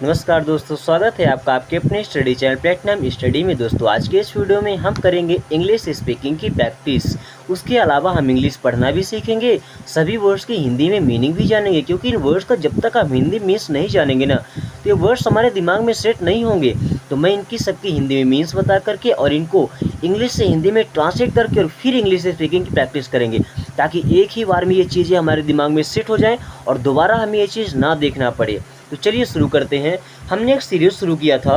नमस्कार दोस्तों, स्वागत है आपका आपके अपने स्टडी चैनल प्लेटिनम स्टडी में। दोस्तों आज के इस वीडियो में हम करेंगे इंग्लिश स्पीकिंग की प्रैक्टिस। उसके अलावा हम इंग्लिश पढ़ना भी सीखेंगे, सभी वर्ड्स की हिंदी में मीनिंग भी जानेंगे, क्योंकि इन वर्ड्स का जब तक आप हिंदी मीन्स नहीं जानेंगे ना तो ये वर्ड्स हमारे दिमाग में सेट नहीं होंगे। तो मैं इनकी सबकी हिंदी में मीन्स बता करके और इनको इंग्लिश से हिंदी में ट्रांसलेट करके और फिर इंग्लिश स्पीकिंग की प्रैक्टिस करेंगे, ताकि एक ही बार में ये चीज़ें हमारे दिमाग में सेट हो जाएँ और दोबारा हमें ये चीज़ ना देखना पड़े। तो चलिए शुरू करते हैं। हमने एक सीरीज़ शुरू किया था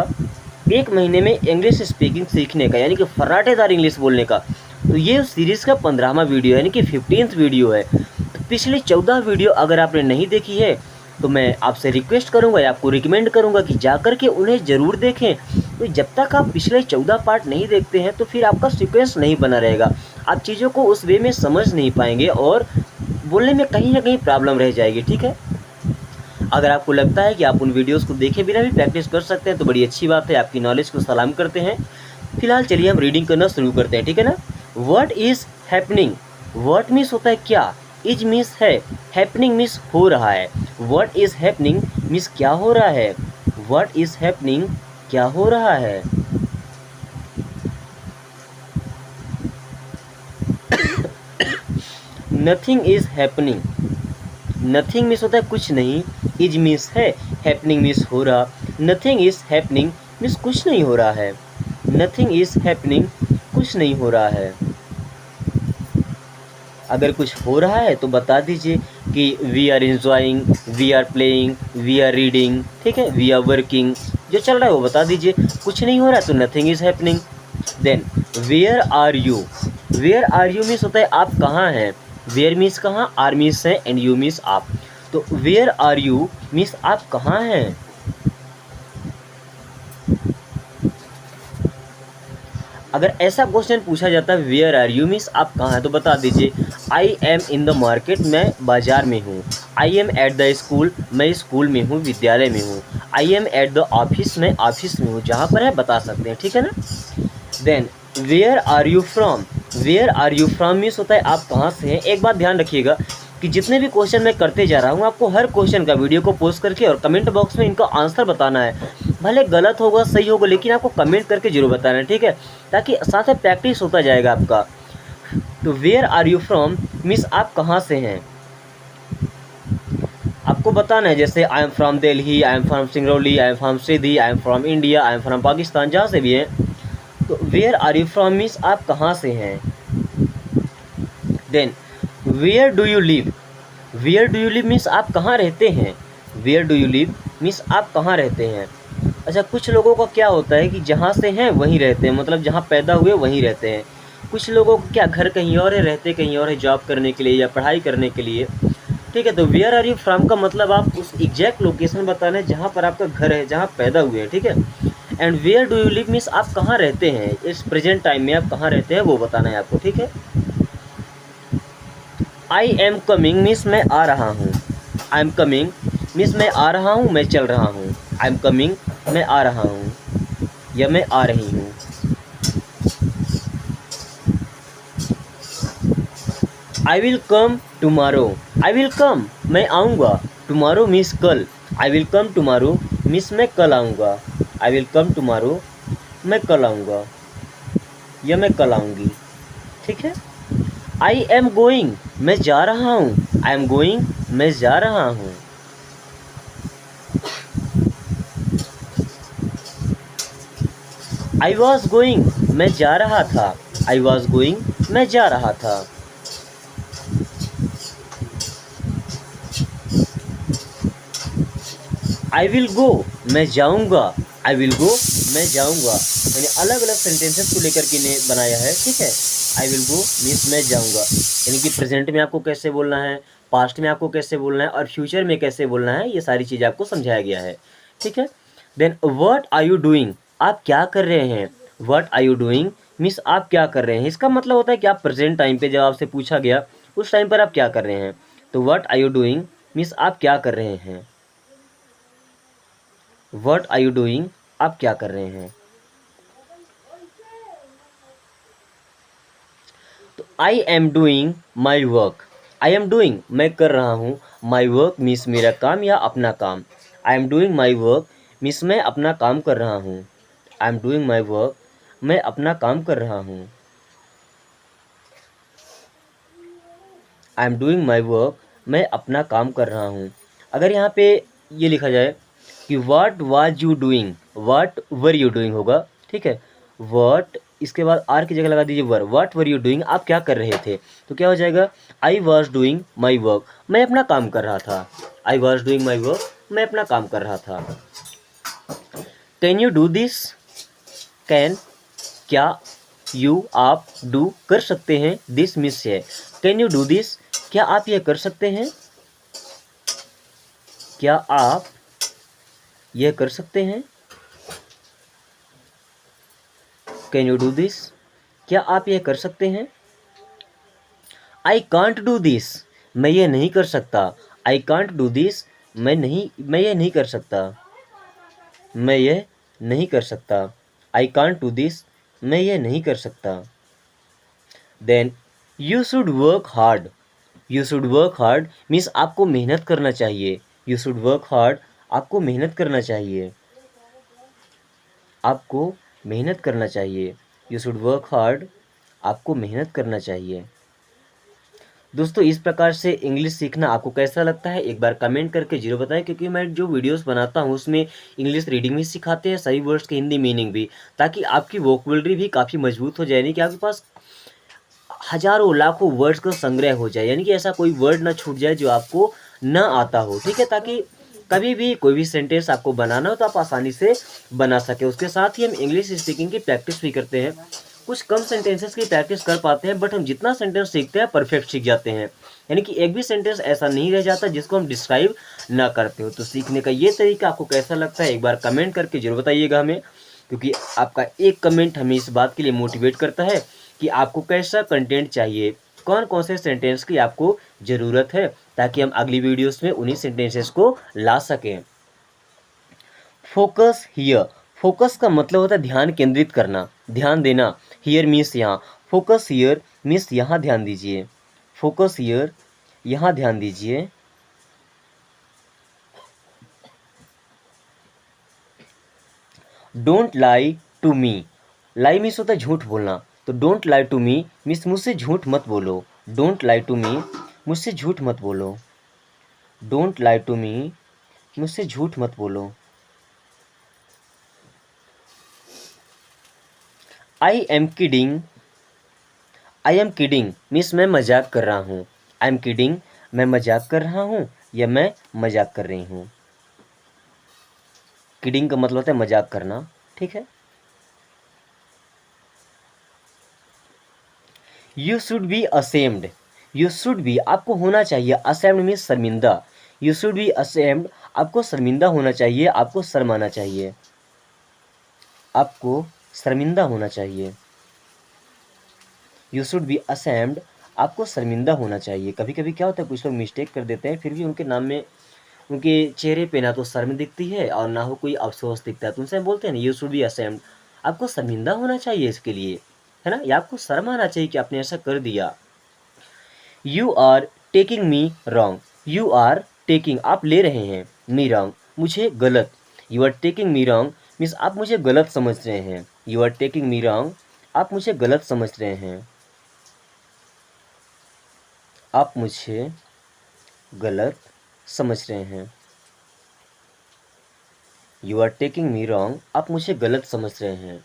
1 महीने में इंग्लिश स्पीकिंग सीखने का, यानी कि फर्राटेदार इंग्लिश बोलने का। तो ये सीरीज़ का 15वां वीडियो यानी कि 15th वीडियो है। तो पिछली 14 वीडियो अगर आपने नहीं देखी है तो मैं आपसे रिक्वेस्ट करूंगा या आपको रिकमेंड करूंगा कि जाकर के उन्हें ज़रूर देखें। तो जब तक आप पिछले 14 पार्ट नहीं देखते हैं तो फिर आपका सीक्वेंस नहीं बना रहेगा, आप चीज़ों को उस वे में समझ नहीं पाएंगे और बोलने में कहीं ना कहीं प्रॉब्लम रह जाएगी। ठीक है, अगर आपको लगता है कि आप उन वीडियोस को देखे बिना भी प्रैक्टिस कर सकते हैं तो बड़ी अच्छी बात है, आपकी नॉलेज को सलाम करते हैं। फिलहाल चलिए हम रीडिंग करना शुरू करते हैं, ठीक है ना। What is happening. What means होता है क्या, इज मीन्स है, हैपनिंग मीन्स हो रहा है। व्हाट इज़ हैपनिंग मीन्स क्या हो रहा है। व्हाट इज़ हैपनिंग क्या हो रहा है। Nothing is happening. Nothing means होता है कुछ नहीं, इज मीन्स है, हैपनिंग मीन्स हो रहा। नथिंग इज हैपनिंग मीन्स कुछ नहीं हो रहा है। नथिंग इज हैपनिंग कुछ नहीं हो रहा है। अगर कुछ हो रहा है तो बता दीजिए कि we are enjoying, we are playing, we are reading, ठीक है, वी आर वर्किंग, जो चल रहा है वो बता दीजिए। कुछ नहीं हो रहा है तो nothing is happening. Then where are you. Where are you means होता है आप कहाँ हैं। वेयर मीन्स कहाँ, आर मीन्स है एंड यू मीन्स आप। तो वेयर आर यू मीन्स आप कहाँ हैं। अगर ऐसा क्वेश्चन पूछा जाता है वेयर आर यू मीन्स आप कहाँ हैं, तो बता दीजिए I am in the market, मैं बाजार में हूँ। I am at the school, मैं स्कूल में हूँ, विद्यालय में हूँ। I am at the office, मैं ऑफिस में हूँ, जहाँ पर है बता सकते हैं, ठीक है ना। Then where are you from. Where are you from means होता है आप कहाँ से हैं। एक बात ध्यान रखिएगा कि जितने भी क्वेश्चन मैं करते जा रहा हूँ आपको हर क्वेश्चन का वीडियो को पोस्ट करके और कमेंट बॉक्स में इनका आंसर बताना है। भले गलत होगा सही होगा लेकिन आपको कमेंट करके जरूर बताना है, ठीक है, ताकि साथ में प्रैक्टिस होता जाएगा आपका। तो where are you from means आप कहाँ से हैं, आपको बताना है। जैसे I am from Delhi, I am from Singrauli, I am from Sidhi, I am from India, I am from Pakistan, जहाँ से भी हैं। तो where are you from means आप कहाँ से हैं। Then where do you live. Where do you live means आप कहाँ रहते हैं। Where do you live means आप कहाँ रहते हैं। अच्छा, कुछ लोगों का क्या होता है कि जहाँ से हैं वहीं रहते हैं, मतलब जहाँ पैदा हुए वहीं रहते हैं। कुछ लोगों को क्या घर कहीं और है, रहते कहीं और है, जॉब करने के लिए या पढ़ाई करने के लिए, ठीक है। तो वेयर आर यू फ्रॉम का मतलब आप उस एग्जैक्ट लोकेशन बताना है जहाँ पर आपका घर है, जहाँ पैदा हुए हैं, ठीक है। And where do you live means आप कहाँ रहते हैं, इस प्रेजेंट टाइम में आप कहाँ रहते हैं वो बताना है आपको, ठीक है। आई एम कमिंग मीन्स मैं आ रहा हूँ। आई एम कमिंग मीन्स मैं आ रहा हूँ, मैं चल रहा हूँ। आई एम कमिंग मैं आ रहा हूँ या मैं आ रही हूँ। I will come tomorrow. I will come मैं आऊँगा, टुमारो मीन्स कल। I will come tomorrow means मैं कल आऊँगा। आई विल कम टुमारो मैं कल आऊँगा या मैं कल आऊँगी, ठीक है। आई एम गोइंग मैं जा रहा हूँ। आई एम गोइंग मैं जा रहा हूँ। आई वॉज गोइंग मैं जा रहा था। आई वॉज गोइंग मैं जा रहा था। आई विल गो मैं जाऊँगा। आई विल गो मैं जाऊँगा। मैंने अलग अलग सेंटेंसेस को लेकर के इन्हें बनाया है, ठीक है। आई विल गो मीन्स मैं जाऊँगा, यानी कि प्रेजेंट में आपको कैसे बोलना है, पास्ट में आपको कैसे बोलना है और फ्यूचर में कैसे बोलना है, ये सारी चीज़ें आपको समझाया गया है, ठीक है। Then what are you doing आप क्या कर रहे हैं। What are you doing means आप क्या कर रहे हैं। इसका मतलब होता है कि आप प्रेजेंट टाइम पे जब आपसे पूछा गया उस टाइम पर आप क्या कर रहे हैं। तो what are you doing means आप क्या कर रहे हैं। व्हाट आर यू डूइंग आप क्या कर रहे हैं। तो I am doing my work. I am doing मैं कर रहा हूँ, माई वर्क मीन्स मेरा काम या अपना काम। I am doing my work means मैं अपना काम कर रहा हूँ। I am doing my work, मैं अपना काम कर रहा हूँ। I am doing my work, मैं अपना काम कर रहा हूँ। अगर यहाँ पे ये लिखा जाए कि what was you doing, what were you doing होगा, ठीक है। वाट इसके बाद आर की जगह लगा दीजिए वर, वाट वर यू डूइंग, आप क्या कर रहे थे, तो क्या हो जाएगा I was doing my work, मैं अपना काम कर रहा था। I was doing my work, मैं अपना काम कर रहा था। Can you do this, can क्या, यू आप, डू कर सकते हैं, दिस मिस है। कैन यू डू दिस, क्या आप यह कर सकते हैं, क्या आप यह कर सकते हैं। कैन यू डू दिस, क्या आप यह कर सकते हैं। आई कांट डू दिस, मैं यह नहीं कर सकता। आई कांट डू दिस, मैं यह नहीं कर सकता, मैं यह नहीं कर सकता। आई कांट डू दिस, मैं यह नहीं कर सकता। Then you should work hard, you should work hard means आपको मेहनत करना चाहिए। यू शुड वर्क हार्ड, आपको मेहनत करना चाहिए, आपको मेहनत करना चाहिए। यू शुड वर्क हार्ड, आपको मेहनत करना चाहिए। दोस्तों इस प्रकार से इंग्लिश सीखना आपको कैसा लगता है एक बार कमेंट करके जरूर बताएं, क्योंकि मैं जो वीडियोस बनाता हूं उसमें इंग्लिश रीडिंग भी सिखाते हैं, सही वर्ड्स के हिंदी मीनिंग भी, ताकि आपकी वोकैबुलरी भी काफ़ी मजबूत हो जाए, यानी कि आपके पास हजारों लाखों वर्ड्स का संग्रह हो जाए, यानी कि ऐसा कोई वर्ड ना छूट जाए जो आपको ना आता हो, ठीक है। ताकि कभी भी कोई भी सेंटेंस आपको बनाना हो तो आप आसानी से बना सके। उसके साथ ही हम इंग्लिश स्पीकिंग की प्रैक्टिस भी करते हैं। कुछ कम सेंटेंसेस की प्रैक्टिस कर पाते हैं, बट हम जितना सेंटेंस सीखते हैं परफेक्ट सीख जाते हैं, यानी कि एक भी सेंटेंस ऐसा नहीं रह जाता जिसको हम डिस्क्राइब ना करते हो। तो सीखने का ये तरीका आपको कैसा लगता है एक बार कमेंट करके जरूर बताइएगा हमें, क्योंकि आपका एक कमेंट हमें इस बात के लिए मोटिवेट करता है कि आपको कैसा कंटेंट चाहिए, कौन कौन से सेंटेंस की आपको ज़रूरत है, ताकि हम अगली वीडियोस में उन्हीं सेंटेंसेस को ला सकें। फोकस हियर, फोकस का मतलब होता है ध्यान केंद्रित करना, ध्यान देना। हियर मीन्स यहाँ, फोकस हियर मीन्स यहाँ ध्यान दीजिए। फोकस हियर, यहाँ ध्यान दीजिए। Don't lie to me, lie means होता है झूठ बोलना, तो don't lie to me means मुझसे झूठ मत बोलो। डोंट लाई टू मी, मुझसे झूठ मत बोलो। डोंट लाई टू मी, मुझसे झूठ मत बोलो। I am kidding, I am kidding means मैं मजाक कर रहा हूँ। आई एम किडिंग, मैं मजाक कर रहा हूँ या मैं मजाक कर रही हूँ। किडिंग का मतलब होता है मजाक करना, ठीक है। You should be ashamed, you should be आपको होना चाहिए, असेम्ड मीन्स शर्मिंदा। यू शुड बी असेम्ड, आपको शर्मिंदा होना चाहिए, आपको शर्माना चाहिए, आपको शर्मिंदा होना चाहिए। यू शुड बी असेम्ड, आपको शर्मिंदा होना चाहिए। कभी कभी क्या होता है कुछ लोग मिस्टेक कर देते हैं, फिर भी उनके नाम में, उनके चेहरे पे ना तो शर्म दिखती है और ना हो कोई अफसोस दिखता है, तो उनसे हम बोलते हैं ना यू शुड बी असेम्ड, आपको शर्मिंदा होना चाहिए इसके लिए, है ना, या आपको शर्म आना चाहिए कि आपने ऐसा कर दिया। You are taking me wrong, you are taking आप ले रहे हैं, मी रॉन्ग मुझे गलत। You are taking me wrong means आप मुझे गलत समझ रहे हैं। You are taking me wrong, आप मुझे गलत समझ रहे हैं, आप मुझे गलत समझ रहे हैं। You are taking me wrong, आप मुझे गलत समझ रहे हैं।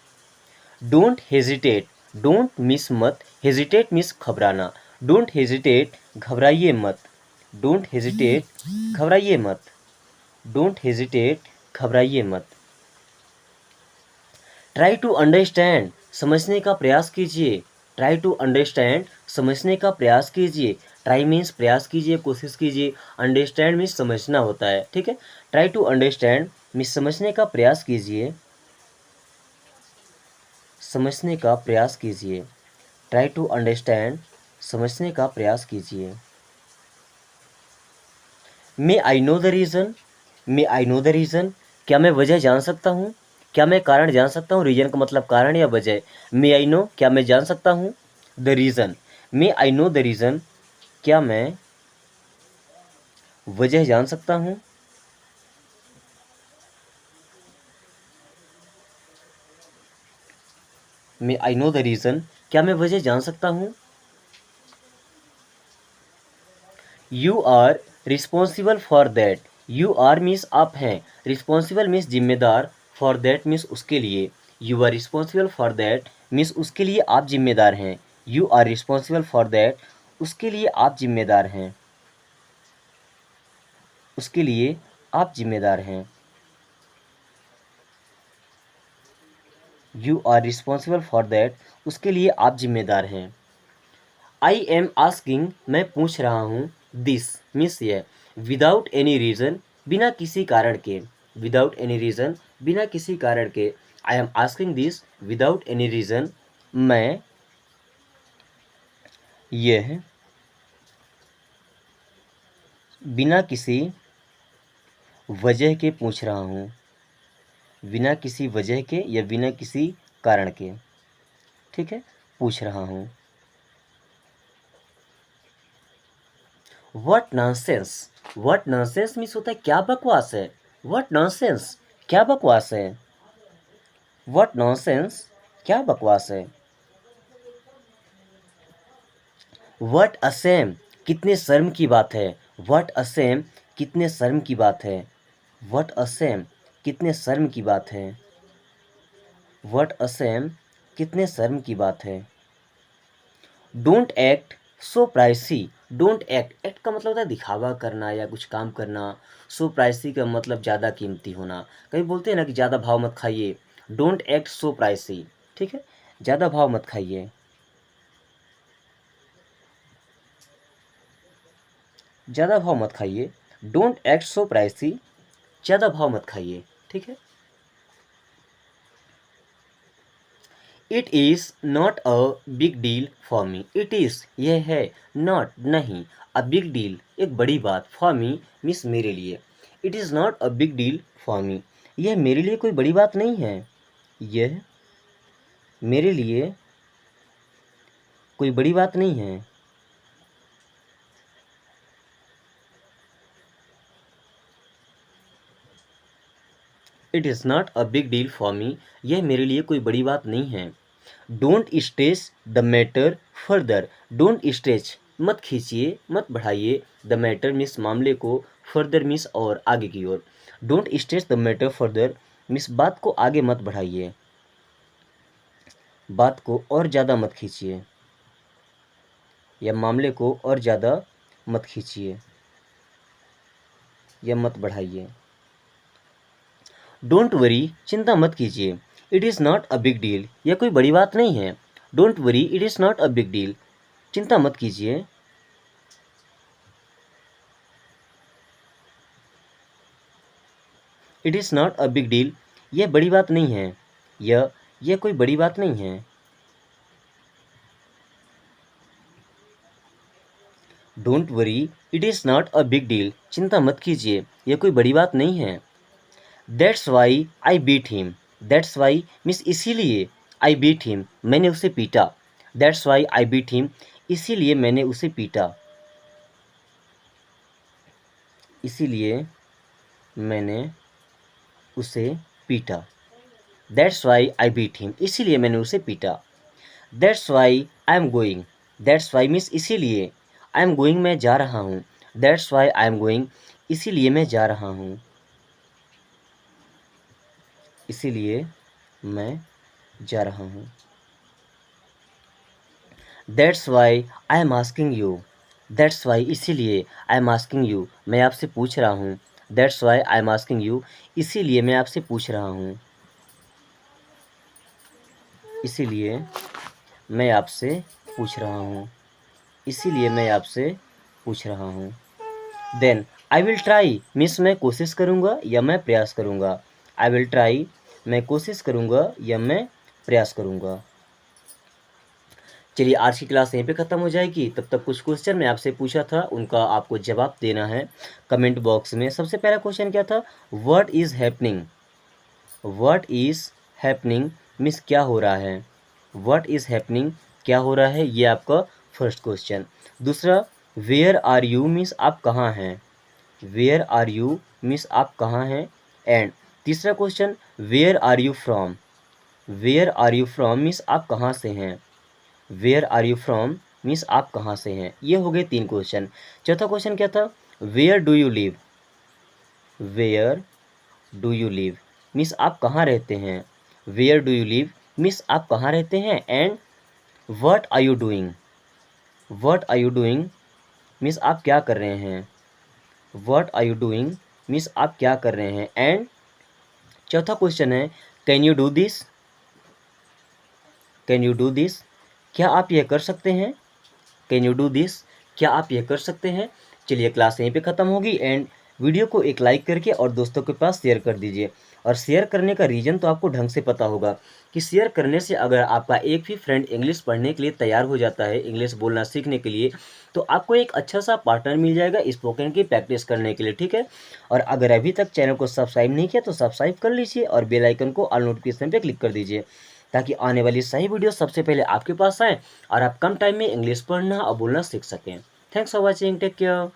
डोंट हेजिटेट, डोंट मिस मत, हेजिटेट मिस घबराना। डोंट हेजिटेट, घबराइए मत। डोंट हेजिटेट, घबराइए मत। डोंट हेजिटेट, घबराइए मत। ट्राई टू अंडरस्टैंड, समझने का प्रयास कीजिए। ट्राई टू अंडरस्टैंड, समझने का प्रयास कीजिए। ट्राई मीन्स प्रयास कीजिए, कोशिश कीजिए। अंडरस्टैंड मीन्स समझना होता है, ठीक है। ट्राई टू अंडरस्टैंड मीन्स समझने का प्रयास कीजिए, समझने का प्रयास कीजिए। ट्राई टू अंडरस्टैंड, समझने का प्रयास कीजिए। May I know the reason, may I know the reason, क्या मैं वजह जान सकता हूँ, क्या मैं कारण जान सकता हूँ। रीजन का मतलब कारण या वजह। मे आई नो, क्या मैं जान सकता हूँ। The reason, may I know the reason, क्या मैं वजह जान सकता हूँ। May I know the reason, क्या मैं वजह जान सकता हूँ? You are responsible for that, you are means आप हैं, रिस्पॉन्सिबल मीन्स जिम्मेदार, फॉर दैट मीन्स उसके लिए, you are responsible for that means उसके लिए आप जिम्मेदार हैं, you are responsible for that उसके लिए आप जिम्मेदार हैं, उसके लिए आप जिम्मेदार हैं, you are responsible for that उसके लिए आप जिम्मेदार हैं। आई एम आस्किंग, मैं पूछ रहा हूँ, दिस मीन्स यह, विदाउट एनी रीज़न बिना किसी कारण के, विदाउट एनी रीज़न बिना किसी कारण के, I am asking this without any reason, मैं यह बिना किसी वजह के पूछ रहा हूँ, बिना किसी वजह के या बिना किसी कारण के, ठीक है, पूछ रहा हूँ। What nonsense, what nonsense means होता है क्या बकवास है, व्हाट नॉनसेंस क्या बकवास है, व्हाट नॉनसेंस क्या बकवास है। व्हाट अ शेम, कितने शर्म की बात है, व्हाट अ शेम कितने शर्म की बात है, व्हाट अ शेम कितने शर्म की बात है, व्हाट अ शेम कितने शर्म की बात है। Don't act so pricey, don't act, act का मतलब होता है दिखावा करना या कुछ काम करना, सो प्राइसी का मतलब ज़्यादा कीमती होना, कहीं बोलते हैं ना कि ज़्यादा भाव मत खाइए, डोंट एक्ट सो प्राइसी, ठीक है, ज़्यादा भाव मत खाइए, ज़्यादा भाव मत खाइए, डोंट एक्ट सो प्राइसी, ज़्यादा भाव मत खाइए, ठीक है। It is not a big deal for me, it is यह है, नॉट नहीं, अ बिग डील एक बड़ी बात, फॉर मी मीन्स मेरे लिए, it is not a big deal for me यह मेरे लिए कोई बड़ी बात नहीं है, यह मेरे लिए कोई बड़ी बात नहीं है। It is not a big deal for me यह मेरे लिए कोई बड़ी बात नहीं है। Don't stretch the matter further, don't stretch मत खींचिए मत बढ़ाइए, द मैटर मीन्स मामले को, फर्दर मीन्स और आगे की ओर, don't stretch the matter further means बात को आगे मत बढ़ाइए, बात को और ज़्यादा मत खींचिए या मामले को और ज़्यादा मत खींचिए या मत बढ़ाइए। डोंट वरी चिंता मत कीजिए, it is not a big deal यह कोई बड़ी बात नहीं है, don't worry it is not a big deal चिंता मत कीजिए। It is not a big deal यह बड़ी बात नहीं है, यह कोई बड़ी बात नहीं है। Don't worry it is not a big deal चिंता मत कीजिए यह कोई बड़ी बात नहीं है। That's why I beat him, that's why means इसीलिए, आई बीट हिम मैंने उसे पीटा, that's why I beat him इसीलिए मैंने उसे पीटा, इसीलिए मैंने उसे पीटा, that's why I beat him इसीलिए मैंने उसे पीटा। That's why I am going, that's why means इसीलिए, आई एम गोइंग मैं जा रहा हूँ, that's why I am going इसीलिए मैं जा रहा हूँ, इसीलिए मैं जा रहा हूँ। That's why I am asking you, that's why इसीलिए, आई एम आस्किंग यू मैं आपसे पूछ रहा हूँ, that's why I am asking you इसीलिए मैं आपसे पूछ रहा हूँ, इसीलिए मैं आपसे पूछ रहा हूँ, इसीलिए मैं आपसे पूछ रहा हूँ। Then I will try means मैं कोशिश करूँगा या मैं प्रयास करूँगा, आई विल ट्राई मैं कोशिश करूँगा या मैं प्रयास करूँगा। चलिए आज की क्लास यहीं पे ख़त्म हो जाएगी, तब तक कुछ क्वेश्चन मैं आपसे पूछा था उनका आपको जवाब देना है कमेंट बॉक्स में। सबसे पहला क्वेश्चन क्या था, what is happening, what is happening means क्या हो रहा है, व्हाट इज़ हैपनिंग क्या हो रहा है, ये आपका फर्स्ट क्वेश्चन। दूसरा वेयर आर यू मीन्स आप कहाँ हैं, वेयर आर यू मीन्स आप कहाँ हैं, एंड तीसरा question where are you from, where are you from means आप कहाँ से हैं। Where are you from means आप कहाँ से हैं। ये हो गए 3 क्वेश्चन। चौथा क्वेश्चन क्या था, where do you live. Where do you live means आप कहाँ रहते हैं। Where do you live means आप कहाँ रहते हैं। And what are you doing. What are you doing means आप क्या कर रहे हैं। What are you doing means आप क्या कर रहे हैं। एंड चौथा क्वेश्चन है, can you do this. Can you do this क्या आप यह कर सकते हैं। कैन यू डू दिस क्या आप यह कर सकते हैं। चलिए क्लास यहीं पे ख़त्म होगी। एंड वीडियो को एक लाइक करके और दोस्तों के पास शेयर कर दीजिए। और शेयर करने का रीज़न तो आपको ढंग से पता होगा कि शेयर करने से अगर आपका एक भी फ्रेंड इंग्लिश पढ़ने के लिए तैयार हो जाता है, इंग्लिश बोलना सीखने के लिए, तो आपको एक अच्छा सा पार्टनर मिल जाएगा स्पोकन की प्रैक्टिस करने के लिए, ठीक है। और अगर अभी तक चैनल को सब्सक्राइब नहीं किया तो सब्सक्राइब कर लीजिए और बेल आइकन को ऑल नोटिफिकेशन पे क्लिक कर दीजिए, ताकि आने वाली सही वीडियो सबसे पहले आपके पास आए और आप कम टाइम में इंग्लिश पढ़ना और बोलना सीख सकें। Thanks for watching, take care.